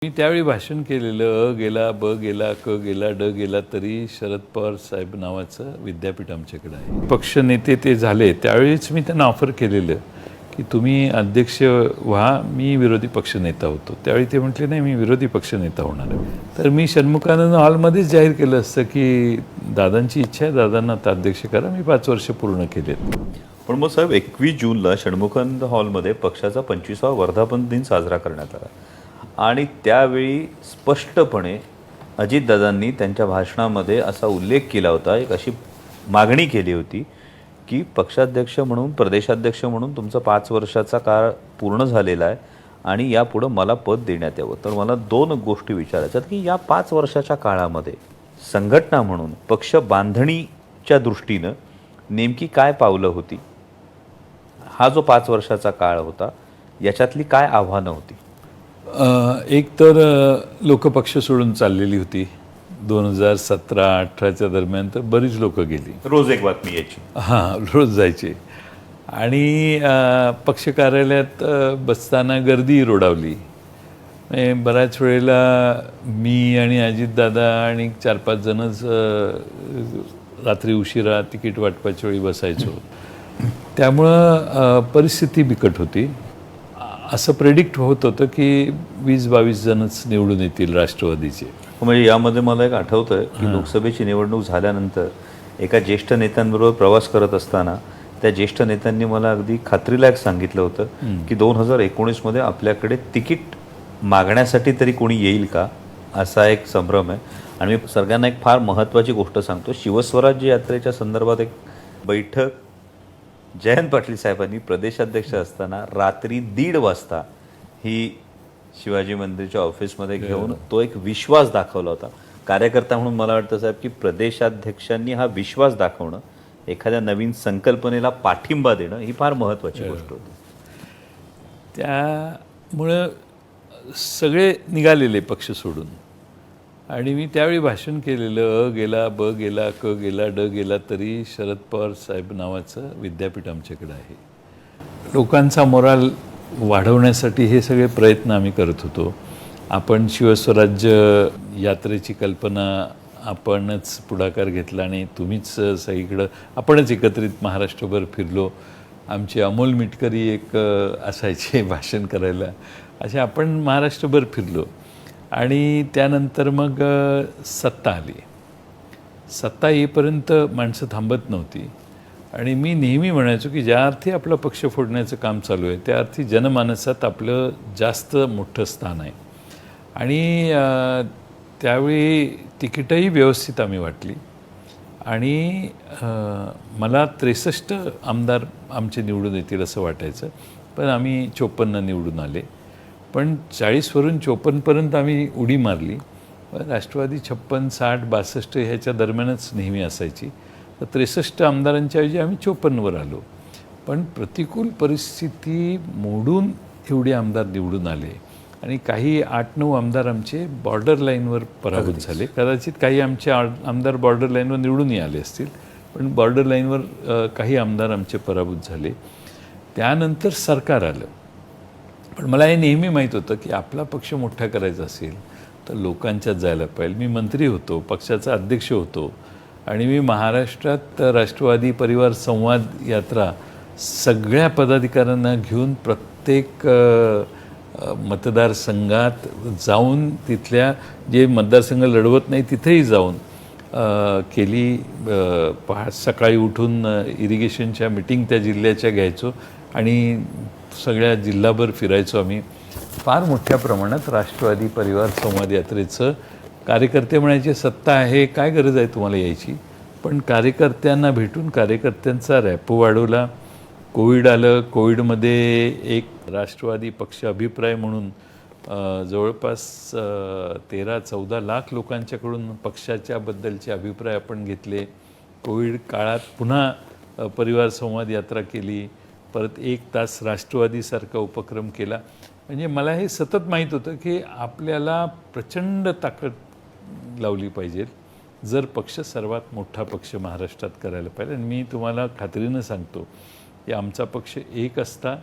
मी त्यावेळी भाषण केलेलं गेला, ब गेला, क गेला, ड गेला तरी शरद पवार साहेब नावाचं विद्यापीठ आमच्याकडे आहे. पक्ष नेते ते झाले त्यावेळीच मी त्यांना ऑफर केलेलं की तुम्ही अध्यक्ष व्हा, मी विरोधी पक्ष नेता होतो. त्यावेळी ते म्हटले नाही, मी विरोधी पक्ष नेता होणार आहे. तर मी षण्मुखानंद हॉलमध्येच जाहीर केलं असतं की दादांची इच्छा आहे, दादांना आता अध्यक्ष करा. मी 5 वर्ष पूर्ण केलेत. पण मग साहेब 21 जूनला षण्मुखानंद हॉलमध्ये पक्षाचा 25वा वर्धापन दिन साजरा करण्यात आला आणि त्यावेळी स्पष्टपणे अजितदादांनी त्यांच्या भाषणामध्ये असा उल्लेख केला होता, एक अशी मागणी केली होती की पक्षाध्यक्ष म्हणून, प्रदेशाध्यक्ष म्हणून तुमचा 5 वर्षाचा काळ पूर्ण झालेला आहे आणि यापुढं मला पद देण्यात यावं. तर मला 2 गोष्टी विचारायच्यात की या 5 वर्षाच्या काळामध्ये संघटना म्हणून पक्ष बांधणीच्या दृष्टीनं नेमकी काय पावलं होती, हा जो 5 वर्षाचा काळ होता याच्यातली काय आव्हानं होती? एक तर लोक पक्ष सोडून चाललेली होती. 2017-18च्या दरम्यान तर बरीच लोक गेली. रोज एक बातमी यायची. हां, रोज जायचे. आणि पक्ष कार्यालयात बसताना गर्दी रोडावली. बऱ्याच वेळेला मी आणि अजितदादा आणि 4-5 जणच रात्री उशिरा तिकीट वाटपाच्या वेळी बसायचो. त्यामुळं परिस्थिती बिकट होती. असं प्रेडिक्ट होत होतं की 20-22 जणच निवडून येतील राष्ट्रवादीचे. म्हणजे यामध्ये मला एक आठवतं की लोकसभेची निवडणूक झाल्यानंतर एका ज्येष्ठ नेत्यांबरोबर प्रवास करत असताना त्या ज्येष्ठ नेत्यांनी मला अगदी खात्रीलायक सांगितलं होतं की 2019मध्ये आपल्याकडे तिकीट मागण्यासाठी तरी कोणी येईल का, असा एक संभ्रम आहे. आणि मी सगळ्यांना एक फार महत्त्वाची गोष्ट सांगतो. शिवस्वराज्य यात्रेच्या संदर्भात एक बैठक जयंत पाटील साहेबांनी प्रदेशाध्यक्ष असताना रात्री 1:30 वाजता ही शिवाजी मंदिरच्या ऑफिसमध्ये घेऊन तो एक विश्वास दाखवला होता. कार्यकर्ता म्हणून मला वाटतं साहेब की प्रदेशाध्यक्षांनी हा विश्वास दाखवणं, एखाद्या नवीन संकल्पनेला पाठिंबा देणं ही फार महत्त्वाची गोष्ट होती. त्यामुळं सगळे निघालेले पक्ष सोडून. आणि मी त्यावेळी भाषण केलेलं गेला, ब गेला, क गेला, ड गेला तरी शरद पवार साहेब नावाचं विद्यापीठ आमच्याकडे आहे. लोकांचा मोराल वाढवण्यासाठी हे सगळे प्रयत्न आम्ही करत होतो. आपण शिवस्वराज्य यात्रेची कल्पना आपणच पुढाकार घेतला आणि तुम्हीच सगळीकडं आपणच एकत्रित महाराष्ट्रभर फिरलो. आमचे अमोल मिटकरी एक असायचे भाषण करायला, असे आपण महाराष्ट्रभर फिरलो. आणि त्यानंतर मग सत्ता आली. सत्ता येईपर्यंत माणसं थांबत नव्हती. आणि मी नेहमी म्हणायचो की ज्या अर्थी आपला पक्ष फोडण्याचं काम चालू आहे त्या अर्थी जनमानसात आपलं जास्त मोठं स्थान आहे. आणि त्यावेळी तिकीटही व्यवस्थित आम्ही वाटली. आणि मला 63 आमदार आमचे निवडून येतील असं वाटायचं, पण आम्ही 54 निवडून आले. पण 40वरून 54पर्यंत आम्ही उडी मारली. राष्ट्रवादी 56, 60, 62 ह्याच्या दरम्यानच नेहमी असायची. तर 63 आमदारांच्या ऐवजी आम्ही 54वर आलो. पण प्रतिकूल परिस्थिती मोडून एवढे आमदार निवडून आले. आणि काही 8-9 आमदार आमचे बॉर्डर लाईनवर पराभूत झाले. कदाचित काही आमचे आमदार बॉर्डर लाईनवर निवडूनही आले असतील, पण बॉर्डर लाईनवर काही आमदार आमचे पराभूत झाले. त्यानंतर सरकार आलं. पण मला हे नेहमी माहीत होतं की आपला पक्ष मोठा करायचा असेल तर लोकांच्यात जायला पाहिजे. मी मंत्री होतो, पक्षाचा अध्यक्ष होतो आणि मी महाराष्ट्रात राष्ट्रवादी परिवार संवाद यात्रा सगळ्या पदाधिकाऱ्यांना घेऊन प्रत्येक मतदारसंघात जाऊन, तिथल्या जे मतदारसंघ लढवत नाही तिथेही जाऊन केली. सकाळी उठून इरिगेशनच्या मिटिंग त्या जिल्ह्याच्या घ्यायचो आणि सगळ्या जिल्हाभर फिरायचो आम्ही. फार मोठ्या प्रमाणात राष्ट्रवादी परिवार संवाद यात्रेचं कार्यकर्ते म्हणायचे, सत्ता आहे, काय गरज आहे तुम्हाला यायची. पण कार्यकर्त्यांना भेटून कार्यकर्त्यांचा रॅपो वाढवला. कोविड आलं. कोविडमध्ये एक राष्ट्रवादी पक्ष अभिप्राय म्हणून जवळपास 13-14 लाख लोकांच्याकडून पक्षाच्याबद्दलचे अभिप्राय आपण घेतले. कोविड काळात पुन्हा परिवार संवाद यात्रा केली. परत 1 तास राष्ट्रवादीसारखा उपक्रम केला. म्हणजे मला हे सतत माहीत होतं की आपल्याला प्रचंड ताकद लावली पाहिजे जर पक्ष सर्वात मोठा पक्ष महाराष्ट्रात करायला पाहिजे. आणि मी तुम्हाला खात्रीनं सांगतो की आमचा पक्ष एक असता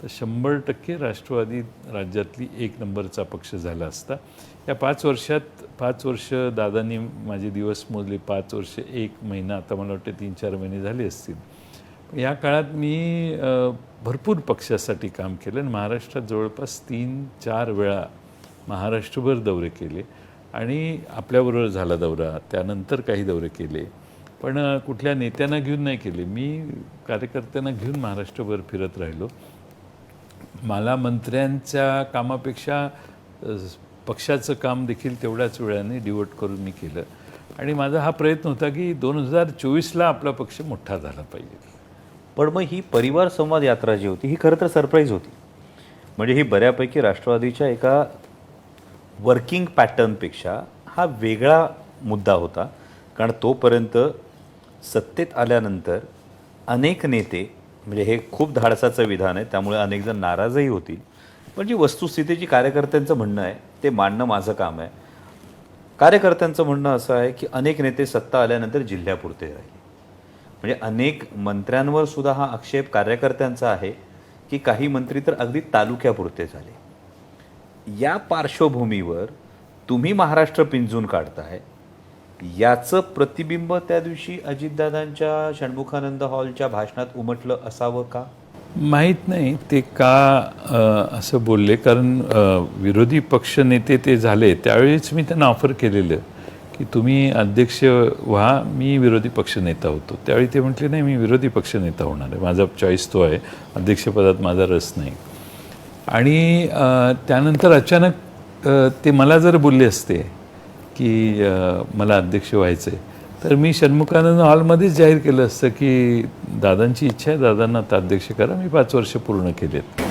तर 100% राष्ट्रवादी राज्यातली एक नंबरचा पक्ष झाला असता. या 5 वर्षात 5 वर्ष दादांनी माझे दिवस मोजले, 5 वर्ष 1 महिना, आता मला वाटतं 3-4 महिने झाले असतील. या काळात मी भरपूर पक्षासाठी काम केलं आणि महाराष्ट्रात जवळपास 3-4 वेळा महाराष्ट्रभर दौरे केले आणि आपल्याबरोबर झाला दौरा, त्यानंतर काही दौरे केले, पण कुठल्या नेत्यांना घेऊन नाही केले. मी कार्यकर्त्यांना घेऊन महाराष्ट्रभर फिरत राहिलो. मला मंत्र्यांच्या कामापेक्षा पक्षाचं काम देखील तेवढ्याच वेळाने डिवोट करून मी केलं आणि माझा हा प्रयत्न होता की 2024ला आपला पक्ष मोठा झाला पाहिजे. पण मग ही परिवार संवाद यात्रा जी होती ही खरं तर सरप्राईज होती. म्हणजे ही बऱ्यापैकी राष्ट्रवादीच्या एका वर्किंग पॅटर्नपेक्षा हा वेगळा मुद्दा होता. कारण तोपर्यंत सत्तेत आल्यानंतर अनेक नेते, म्हणजे हे खूप धाडसाचं विधान आहे त्यामुळे अनेक जण नाराजही होतील, पण जी वस्तुस्थितीची कार्यकर्त्यांचं म्हणणं आहे ते मांडणं माझं काम आहे. कार्यकर्त्यांचं म्हणणं असं आहे की अनेक नेते सत्ता आल्यानंतर जिल्ह्यापुरते राहिले. म्हणजे अनेक मंत्र्यांवर सुद्धा हा आक्षेप कार्यकर्त्यांचा आहे की काही मंत्री तर अगदी तालुक्यापुरते झाले. या पार्श्वभूमीवर तुम्ही महाराष्ट्र पिंजून काढताय, याचं प्रतिबिंब त्या दिवशी अजितदादांच्या षण्मुखानंद हॉलच्या भाषणात उमटलं असावं का? माहीत नाही ते का असं बोलले, कारण विरोधी पक्षनेते ते झाले त्यावेळीच मी त्यांना ऑफर केलेलं की तुम्ही अध्यक्ष व्हा, मी विरोधी पक्षनेता होतो. त्यावेळी ते म्हटले नाही, मी विरोधी पक्षनेता होणार आहे, माझा चॉईस तो आहे, अध्यक्षपदात माझा रस नाही. आणि त्यानंतर अचानक ते मला जर बोलले असते की मला अध्यक्ष व्हायचं आहे, तर मी षण्मुखानंद हॉलमध्येच जाहीर केलं असतं की दादांची इच्छा आहे, दादांना आता अध्यक्ष करा. मी 5 वर्ष पूर्ण केलेत.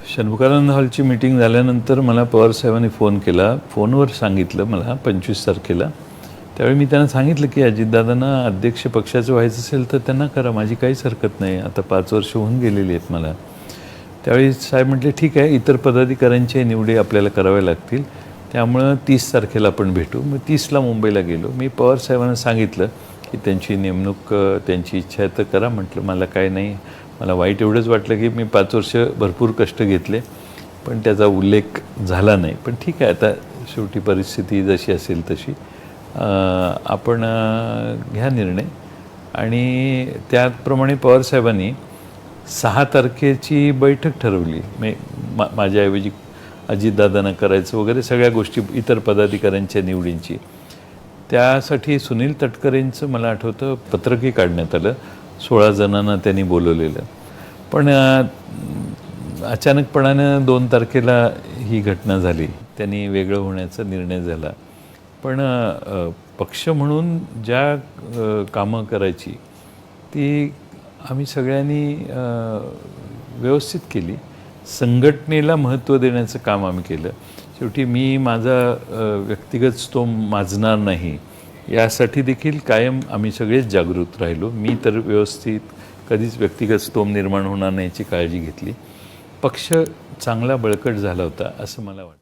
षण्मुखानंद हॉलची मीटिंग झाल्यानंतर मला पवारसाहेबांनी फोन केला. फोनवर सांगितलं मला 25 तारखेला. त्यावेळी मी त्यांना सांगितलं की अजितदादांना अध्यक्ष पक्षाचं व्हायचं असेल तर त्यांना करा, माझी काहीच हरकत नाही, आता 5 वर्ष होऊन गेलेली आहेत मला. त्यावेळी साहेब म्हटले ठीक आहे, इतर पदाधिकाऱ्यांच्या निवडी आपल्याला कराव्या लागतील, त्यामुळं 30 तारखेला आपण भेटू. मग 30ला मुंबईला गेलो. मी पवारसाहेबांना सांगितलं की त्यांची नेमणूक, त्यांची इच्छा आहे तर करा. म्हटलं मला काय नाही, मला वाईट एवढंच वाटलं की मी 5 वर्ष भरपूर कष्ट घेतले पण त्याचा उल्लेख झाला नाही. पण ठीक आहे, आता शेवटी परिस्थिती जशी असेल तशी आपण घ्या निर्णय. आणि त्याप्रमाणे पवारसाहेबांनी 6 तारखेची बैठक ठरवली. माझ्याऐवजी अजितदादांना करायचं वगैरे सगळ्या गोष्टी, इतर पदाधिकाऱ्यांच्या निवडींची. त्यासाठी सुनील तटकरेंचं मला आठवतं पत्रकही काढण्यात आलं. 16 जणांना त्यांनी बोलवलेलं. पण अचानकपणानं 2 तारखेला ही घटना झाली. त्यांनी वेगळं होण्याचा निर्णय झाला. पण पक्ष म्हणून ज्या कामं करायची ती आम्ही सगळ्यांनी व्यवस्थित केली. संघटनेला महत्त्व देण्याचं काम आम्ही केलं. शेवटी मी माझा व्यक्तिगत स्तोम माजणार नाही यासाठी देखील कायम आम्ही सगळेच जागृत राहिलो. मी तर व्यवस्थित कधीच व्यक्तिगत स्तोम निर्माण होणार नाही याची काळजी घेतली. पक्ष चांगला बळकट झाला होता असं मला वाटतं.